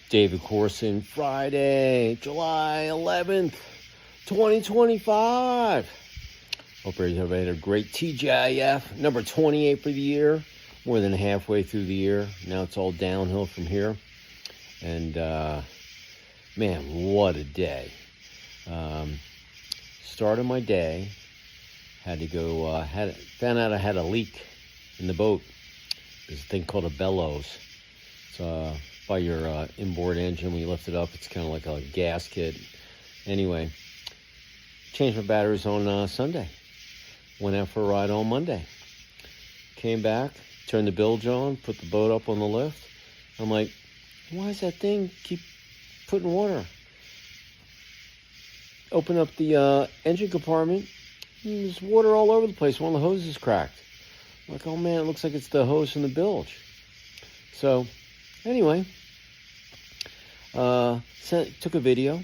David Corson, Friday, July 11th, 2025. Hope everybody had a great TGIF, number 28 for the year, more than halfway through the year. Now it's all downhill from here. And, man, what a day. Started my day, had to go, found out I had a leak in the boat. There's a thing called a bellows. It's by your inboard engine. When you lift it up, it's kind of like a gasket. Anyway, changed my batteries on Sunday. Went out for a ride on Monday. Came back, turned the bilge on, put the boat up on the lift. I'm like, why does that thing keep putting water? Open up the engine compartment. There's water all over the place. One of the hoses cracked. I'm like, oh man, it looks like it's the hose from the bilge. So, anyway, took a video,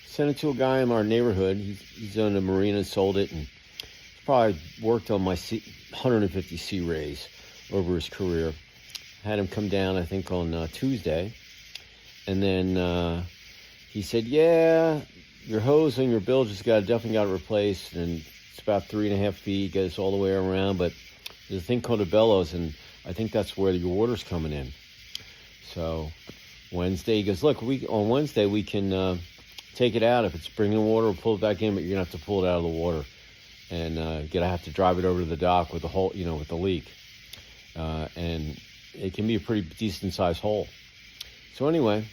sent it to a guy in our neighborhood. He's owned a marina and sold it, and he's probably worked on my 150 sea rays over his career. Had him come down, I think, on Tuesday, and then he said, yeah, your hose on your bilge has definitely got it replaced, and it's about 3.5 feet, goes all the way around, but there's a thing called a bellows, and I think that's where your water's coming in. So Wednesday, he goes, look, on Wednesday we can take it out. If it's bringing water, we'll pull it back in, but you're going to have to pull it out of the water. And I have to drive it over to the dock with the hole, with the leak. And it can be a pretty decent sized hole. So anyway,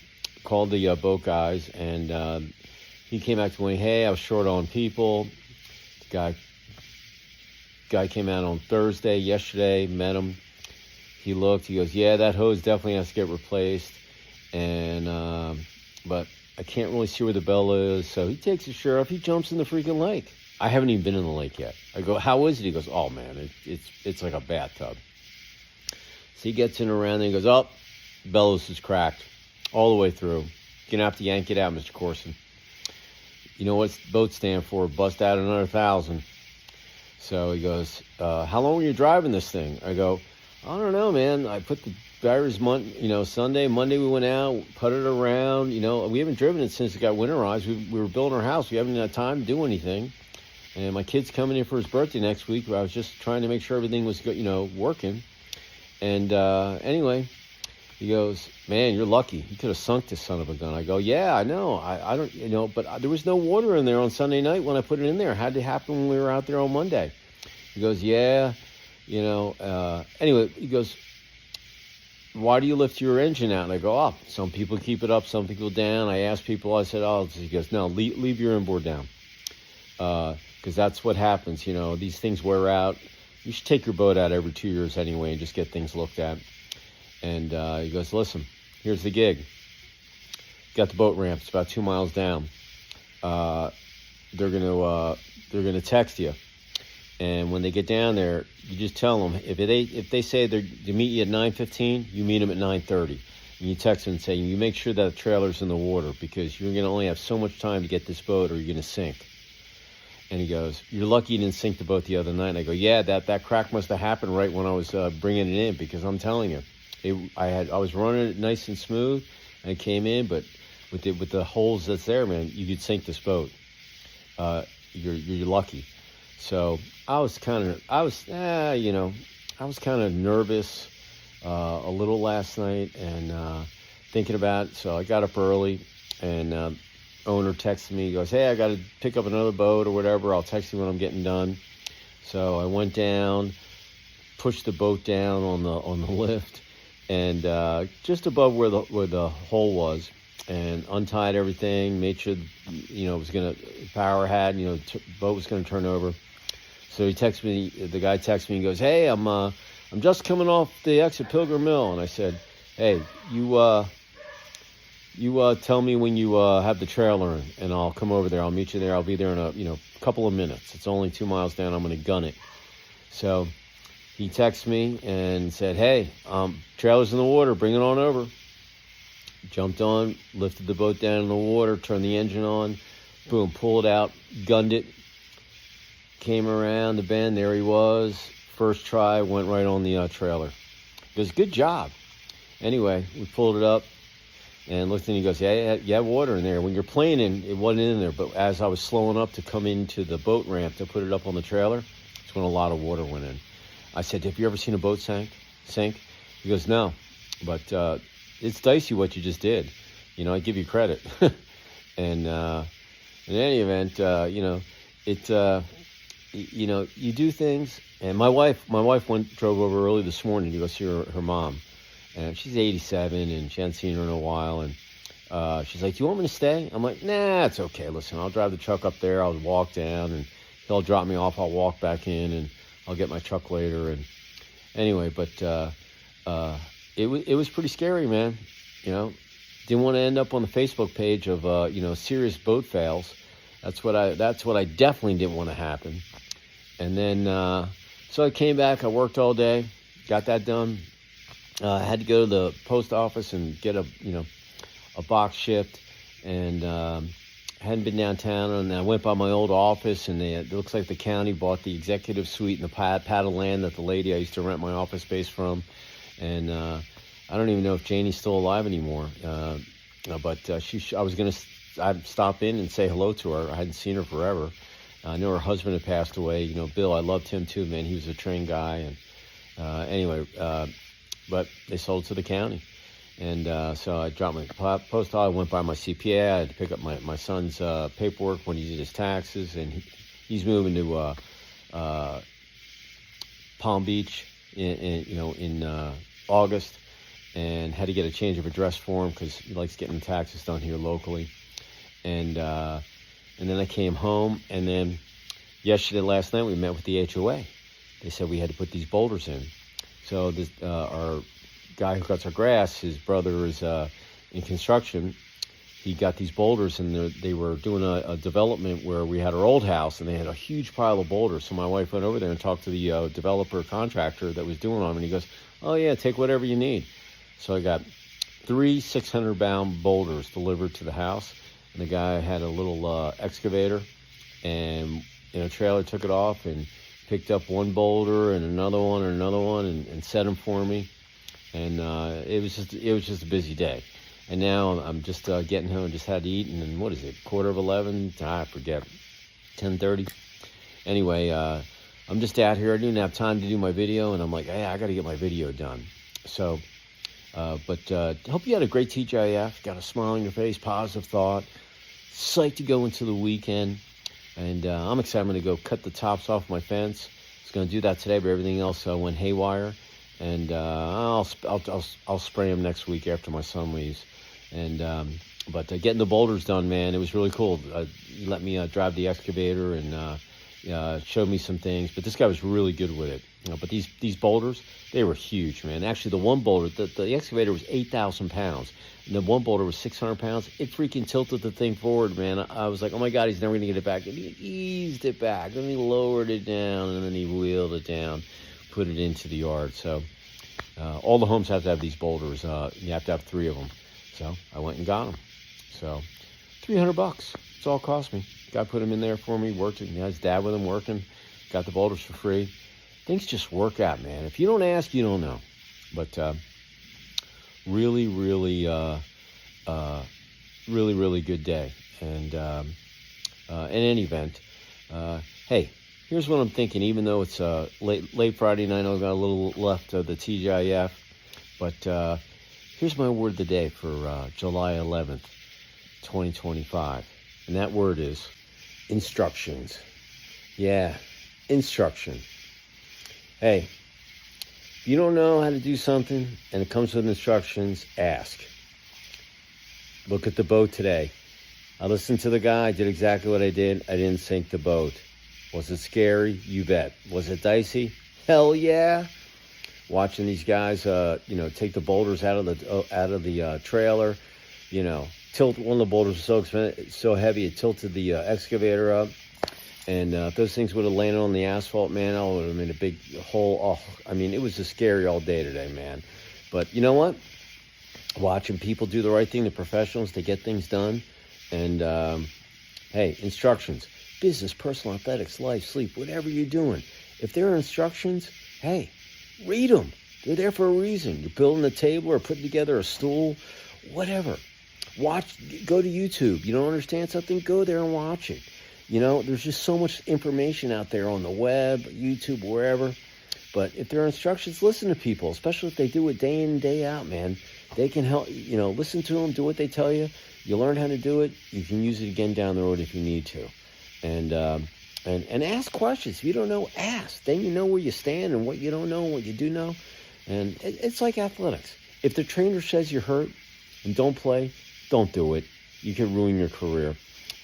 called the boat guys, and he came back to me, hey, I was short on people. The guy came out on Thursday, yesterday, met him. He looked, he goes, yeah, that hose definitely has to get replaced. And, but I can't really see where the bell is. So he takes his shirt off, he jumps in the freaking lake. I haven't even been in the lake yet. I go, how is it? He goes, oh man, it's like a bathtub. So he gets in around and he goes, oh, bellows is cracked all the way through. You're going to have to yank it out, Mr. Corson. You know what boats stand for? Bust out another 1,000. So he goes, how long were you driving this thing? I go, I don't know, man. I put the batteries, Sunday, Monday we went out, put it around. We haven't driven it since it got winterized. We were building our house. We haven't had time to do anything. And my kid's coming in for his birthday next week. I was just trying to make sure everything was, working. And anyway, he goes, man, you're lucky. You could have sunk this son of a gun. I go, yeah, I know. I don't, but there was no water in there on Sunday night when I put it in there. It had to happen when we were out there on Monday. He goes, yeah. Anyway, he goes, why do you lift your engine out? And I go, oh, some people keep it up, some people down. I asked people, I said, oh, he goes, no, leave your inboard down. Because that's what happens, these things wear out. You should take your boat out every 2 years anyway and just get things looked at. And he goes, listen, here's the gig. Got the boat ramp, it's about 2 miles down. They're gonna text you. And when they get down there, you just tell them, if they say they meet you at 9:15, you meet them at 9:30. And you text them and say, you make sure that the trailer's in the water because you're going to only have so much time to get this boat or you're going to sink. And he goes, you're lucky you didn't sink the boat the other night. And I go, yeah, that crack must have happened right when I was bringing it in because I'm telling you, I was running it nice and smooth and it came in, but with the holes that's there, man, you could sink this boat. You're lucky. So I was kind of nervous a little last night and thinking about it. So I got up early and owner texted me. He goes, hey, I got to pick up another boat or whatever. I'll text you when I'm getting done. So I went down, pushed the boat down on the lift and just above where the hole was and untied everything, made sure, it was going to, power had, boat was going to turn over. So the guy texted me and goes, hey, I'm just coming off the exit Pilgrim Mill. And I said, hey, you tell me when you have the trailer in, and I'll come over there. I'll meet you there. I'll be there in a couple of minutes. It's only 2 miles down. I'm going to gun it. So he texted me and said, hey, trailer's in the water. Bring it on over. Jumped on, lifted the boat down in the water, turned the engine on, boom, pulled it out, gunned it. Came around the bend, there he was. First try, went right on the trailer. He goes, good job. Anyway, we pulled it up, and looked and he goes, yeah, you have water in there. When you're playing, it wasn't in there. But as I was slowing up to come into the boat ramp to put it up on the trailer, it's when a lot of water went in. I said, have you ever seen a boat sink? He goes, no, but it's dicey what you just did. I give you credit. And in any event, you do things. And my wife drove over early this morning to go see her mom. And she's 87, and she hadn't seen her in a while. And she's like, do you want me to stay? I'm like, nah, it's okay. Listen, I'll drive the truck up there. I'll walk down, and he'll drop me off. I'll walk back in, and I'll get my truck later. And anyway, but it was pretty scary, man. Didn't want to end up on the Facebook page of serious boat fails. That's what I definitely didn't want to happen. And then so I came back. I worked all day, got that done. I had to go to the post office and get a box shipped, and hadn't been downtown. And I went by my old office, and it looks like the county bought the executive suite and the pad of land that the lady I used to rent my office space from. And I don't even know if Janie's still alive anymore. But I'd stop in and say hello to her. I hadn't seen her forever. I know her husband had passed away. Bill, I loved him too, man. He was a trained guy. And but they sold to the county. And so I dropped my post office. I went by my CPA. I had to pick up my son's paperwork when he did his taxes. And he's moving to Palm Beach in August, and had to get a change of address for him because he likes getting taxes done here locally. And then I came home, and then last night we met with the HOA. They said we had to put these boulders in. So our guy who cuts our grass, his brother is in construction. He got these boulders, and they were doing a development where we had our old house, and they had a huge pile of boulders. So my wife went over there and talked to the developer contractor that was doing them, and he goes, oh yeah, take whatever you need. So I got 3 600-pound boulders delivered to the house, and the guy had a little excavator and in a trailer, took it off and picked up one boulder and another one and set them for me. And it was just a busy day. And now I'm just getting home. Just had to eat, and then what is it? 11:15? I forget. 10:30. Anyway, I'm just out here. I didn't have time to do my video, and I'm like, hey, I got to get my video done. So, but hope you had a great TGIF. Got a smile on your face, positive thought. Psyched to go into the weekend, and I'm excited. I'm going to go cut the tops off my fence. I was going to do that today, but everything else went haywire. And I'll spray them next week after my son leaves. And but getting the boulders done, man, it was really cool. He let me drive the excavator and showed me some things. But this guy was really good with it. But these boulders, they were huge, man. Actually, the one boulder, the excavator was 8,000 pounds. And the one boulder was 600 pounds. It freaking tilted the thing forward, man. I was like, oh my God, he's never going to get it back. And he eased it back. Then he lowered it down, and then he wheeled it down, put it into the yard. So all the homes have to have these boulders. You have to have 3 of them. So I went and got them. So $300. That's all it cost me. Guy put them in there for me, worked it. His dad with him working. Got the boulders for free. Things just work out, man. If you don't ask, you don't know. But really, really good day. And in any event, hey, here's what I'm thinking. Even though it's late Friday night, I've got a little left of the TGIF. But here's my word of the day for July 11th, 2025. And that word is instructions. Yeah, instruction. Hey, if you don't know how to do something and it comes with instructions, ask. Look at the boat today. I listened to the guy. I did exactly what I did. I didn't sink the boat. Was it scary? You bet. Was it dicey? Hell yeah. Watching these guys, take the boulders out of the trailer, tilt one of the boulders was so heavy it tilted the excavator up. And if those things would have landed on the asphalt, man, I would have made a big hole. Oh, I mean, it was just scary all day today, man. But you know what? Watching people do the right thing, the professionals, to get things done. And, hey, instructions. Business, personal, athletics, life, sleep, whatever you're doing. If there are instructions, hey, read them. They're there for a reason. You're building a table or putting together a stool, whatever. Go to YouTube. You don't understand something? Go there and watch it. There's just so much information out there on the web, YouTube, wherever. But if there are instructions, listen to people, especially if they do it day in and day out, man. They can help, listen to them, do what they tell you. You learn how to do it. You can use it again down the road if you need to. And ask questions. If you don't know, ask. Then you know where you stand and what you don't know and what you do know. And it's like athletics. If the trainer says you're hurt and don't play, don't do it. You could ruin your career.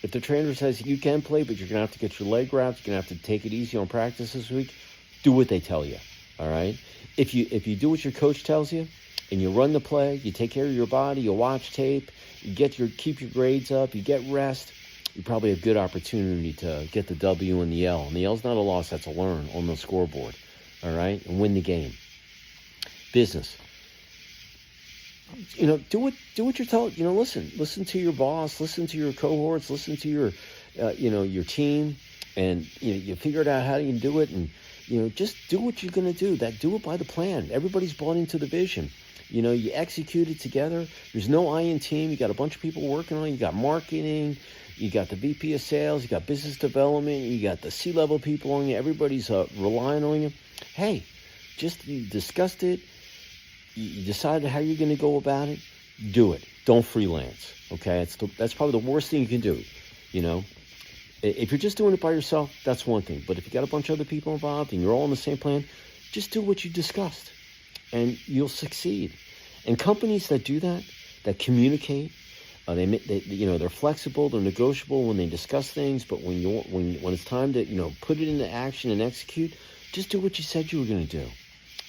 If the trainer says you can play, but you're going to have to get your leg wrapped, you're going to have to take it easy on practice this week, do what they tell you, all right? If you do what your coach tells you and you run the play, you take care of your body, you watch tape, you keep your grades up, you get rest, you probably have good opportunity to get the W and the L. And the L's not a loss, that's a learn on the scoreboard, all right? And win the game. Business. Do what you're told. Listen to your boss, listen to your cohorts, listen to your team, and you figure out how you can do it, and just do what you're going to do. Do it by the plan. Everybody's bought into the vision. You execute it together. There's no I in team. You got a bunch of people working on it. You got marketing. You got the VP of sales. You got business development. You got the C-level people on you. Everybody's relying on you. Hey, you discussed it. You decided how you're going to go about it. Do it. Don't freelance. Okay, that's probably the worst thing you can do. If you're just doing it by yourself, that's one thing. But if you got a bunch of other people involved and you're all on the same plan, just do what you discussed, and you'll succeed. And companies that do that communicate, they're flexible, they're negotiable when they discuss things. But when it's time to put it into action and execute, just do what you said you were going to do.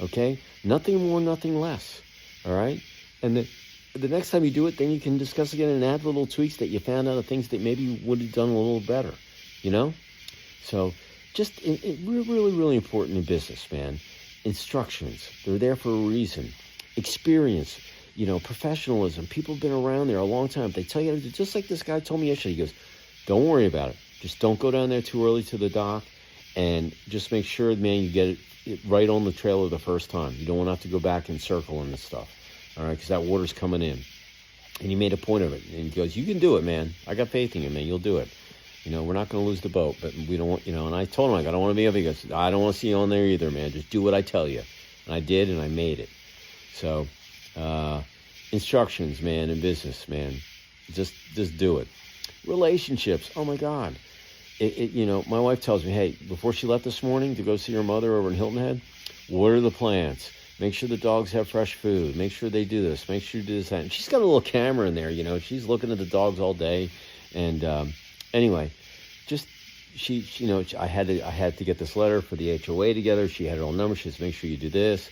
Okay, nothing more, nothing less. All right, and the next time you do it, then you can discuss again and add little tweaks that you found out of things that maybe you would have done a little better. So just really, really important in business, man. Instructions, they're there for a reason. Experience, professionalism. People have been around there a long time. They tell you, just like this guy told me yesterday, he goes, don't worry about it. Just don't go down there too early to the dock, and just make sure, man, you get it right on the trailer the first time. You don't want to have to go back and circle and stuff, all right, because that water's coming in. And he made a point of it. And he goes, you can do it, man. I got faith in you, man. You'll do it. We're not going to lose the boat, but we don't want, and I told him, I don't want to be up. He goes, I don't want to see you on there either, man. Just do what I tell you. And I did, and I made it. So, instructions, man, in business, man. Just do it. Relationships. Oh, my God. My wife tells me, hey, before she left this morning to go see her mother over in Hilton Head, what are the plans? Make sure the dogs have fresh food. Make sure they do this. Make sure you do this, that. And she's got a little camera in there, She's looking at the dogs all day. And anyway, just I had to get this letter for the HOA together. She had her own number. She says, make sure you do this.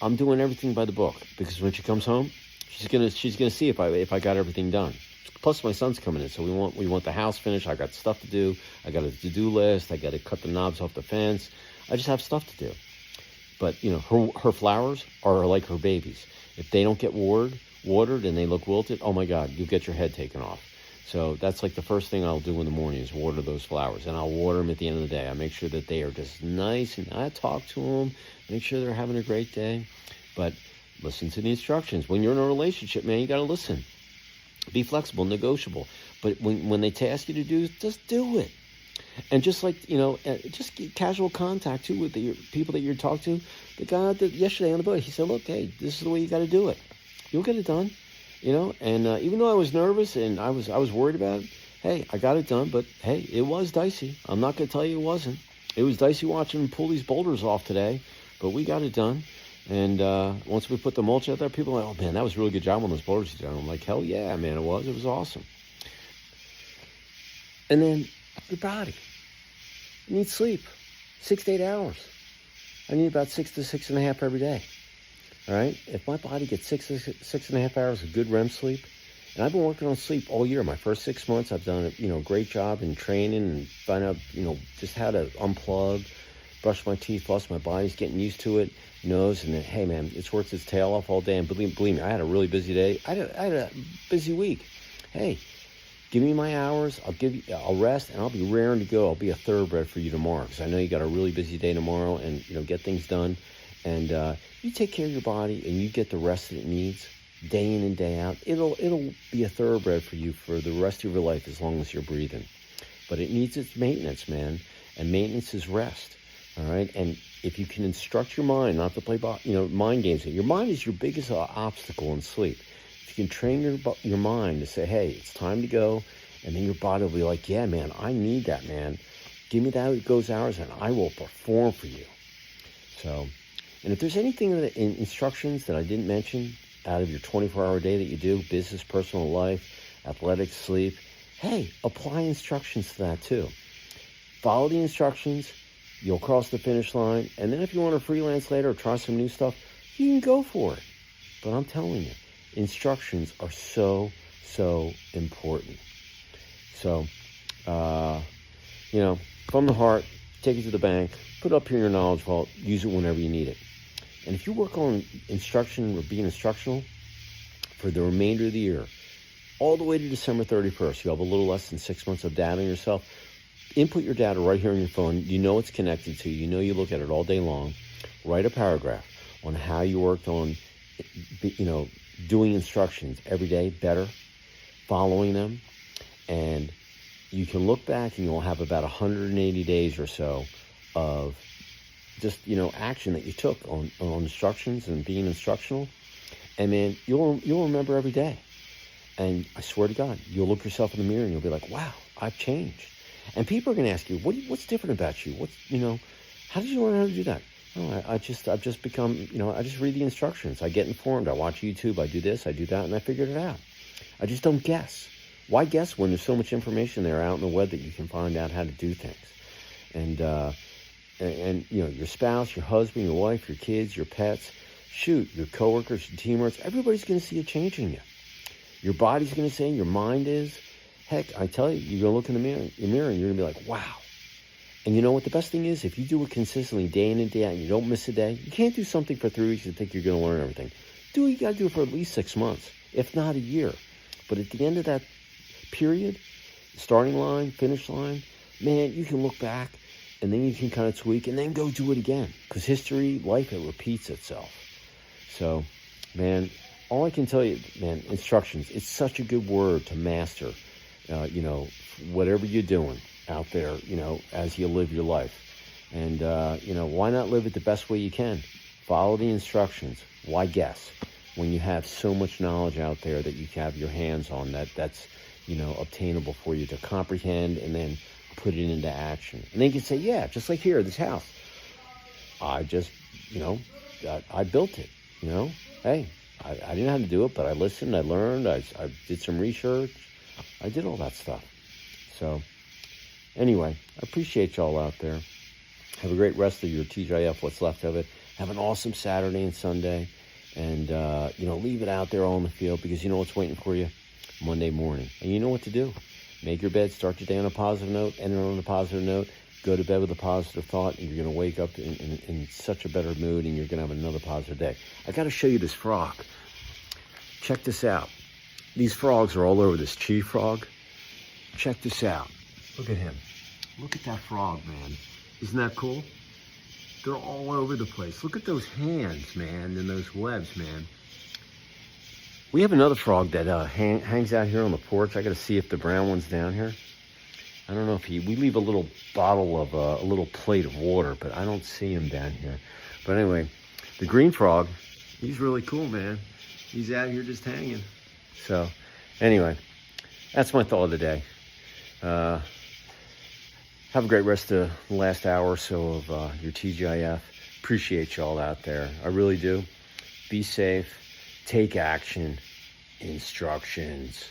I'm doing everything by the book, because when she comes home, she's gonna see if I got everything done. Plus, my son's coming in, so we want the house finished. I got stuff to do. I got a to-do list. I got to cut the knobs off the fence. I just have stuff to do. But her flowers are like her babies. If they don't get watered and they look wilted, oh my God, you'll get your head taken off. So that's like the first thing I'll do in the morning is water those flowers, and I'll water them at the end of the day. I make sure that they are just nice, and I talk to them, make sure they're having a great day. But listen to the instructions. When you're in a relationship, man, you got to listen. Be flexible, negotiable. But when they task you to do, just do it. And just like, just get casual contact, too, with the people that you're talking to. The guy yesterday on the boat, he said, look, hey, this is the way you got to do it. You'll get it done, And even though I was nervous and I was worried about it, hey, I got it done. But, hey, it was dicey. I'm not going to tell you it wasn't. It was dicey watching him pull these boulders off today. But we got it done. And once we put the mulch out there, people are like, oh, man, that was a really good job on those boulders. I'm like, hell yeah, man, it was awesome. And then your body. You need sleep. 6 to 8 hours. I need about 6 to 6.5 every day. All right? If my body gets 6.5 hours of good REM sleep, and I've been working on sleep all year. My first 6 months, I've done a great job in training and find out, just how to unplug, brush my teeth, floss my body's getting used to it. Knows, and then, hey, man, it's worked its tail off all day. And believe me, I had a really busy day. I had a busy week. Hey, give me my hours. I'll rest, and I'll be raring to go. I'll be a thoroughbred for you tomorrow, because I know you got a really busy day tomorrow, and get things done. And you take care of your body, and you get the rest that it needs. day in and day out, it'll be a thoroughbred for you for the rest of your life as long as you're breathing. But it needs its maintenance, man, and maintenance is rest. All right, and if you can instruct your mind not to play, mind games. Your mind is your biggest obstacle in sleep. If you can train your mind to say, hey, it's time to go, and then your body will be like, yeah, man, I need that, man. Give me those hours, and I will perform for you. So, and if there's anything in instructions that I didn't mention out of your 24-hour day that you do, business, personal life, athletics, sleep, hey, apply instructions to that too. Follow the instructions. You'll cross the finish line. And then if you want to freelance later or try some new stuff, you can go for it. But I'm telling you, instructions are so, so important. So, from the heart, take it to the bank, put it up here in your knowledge vault, use it whenever you need it. And if you work on instruction or being instructional for the remainder of the year, all the way to December 31st, you have a little less than 6 months of data on yourself. Input your data right here on your phone. You know it's connected to you. You know you look at it all day long. Write a paragraph on how you worked on, doing instructions every day better, following them. And you can look back and you'll have about 180 days or so of just, action that you took on instructions and being instructional. And man, you'll remember every day. And I swear to God, you'll look yourself in the mirror and you'll be like, wow, I've changed. And people are going to ask you, what's different about you? How did you learn how to do that? Oh, I've just become, I just read the instructions. I get informed. I watch YouTube. I do this, I do that, and I figured it out. I just don't guess. Why guess when there's so much information there out in the web that you can find out how to do things? And your spouse, your husband, your wife, your kids, your pets, your coworkers, your teammates, everybody's going to see a change in you. Your body's going to say, your mind is. Heck, I tell you, you're going to look in the mirror and you're going to be like, wow. And you know what the best thing is? If you do it consistently day in and day out and you don't miss a day, you can't do something for 3 weeks and think you're going to learn everything. You got to do it for at least 6 months, if not a year. But at the end of that period, starting line, finish line, man, you can look back and then you can kind of tweak and then go do it again. Because life, it repeats itself. So, man, all I can tell you, man, instructions, it's such a good word to master. Whatever you're doing out there, as you live your life. And, why not live it the best way you can? Follow the instructions. Why guess? When you have so much knowledge out there that you have your hands on that's, obtainable for you to comprehend and then put it into action. And then you can say, yeah, just like here, this house. I just, I built it, Hey, I didn't know how to do it, but I listened, I learned, I did some research. I did all that stuff. So, anyway, I appreciate y'all out there. Have a great rest of your TGIF, what's left of it. Have an awesome Saturday and Sunday. And, leave it out there all in the field because you know what's waiting for you Monday morning. And you know what to do. Make your bed, start your day on a positive note, end it on a positive note. Go to bed with a positive thought, and you're going to wake up in such a better mood, and you're going to have another positive day. I got to show you this frog. Check this out. These frogs are all over this tree frog. Check this out. Look at him. Look at that frog, man. Isn't that cool? They're all over the place. Look at those hands, man, and those webs, man. We have another frog that hangs out here on the porch. I got to see if the brown one's down here. I don't know if we leave a little bottle of, a little plate of water, but I don't see him down here. But anyway, the green frog, he's really cool, man. He's out here just hanging. So, anyway, that's my thought of the day. Have a great rest of the last hour or so of your TGIF. Appreciate y'all out there. I really do. Be safe. Take action. Instructions.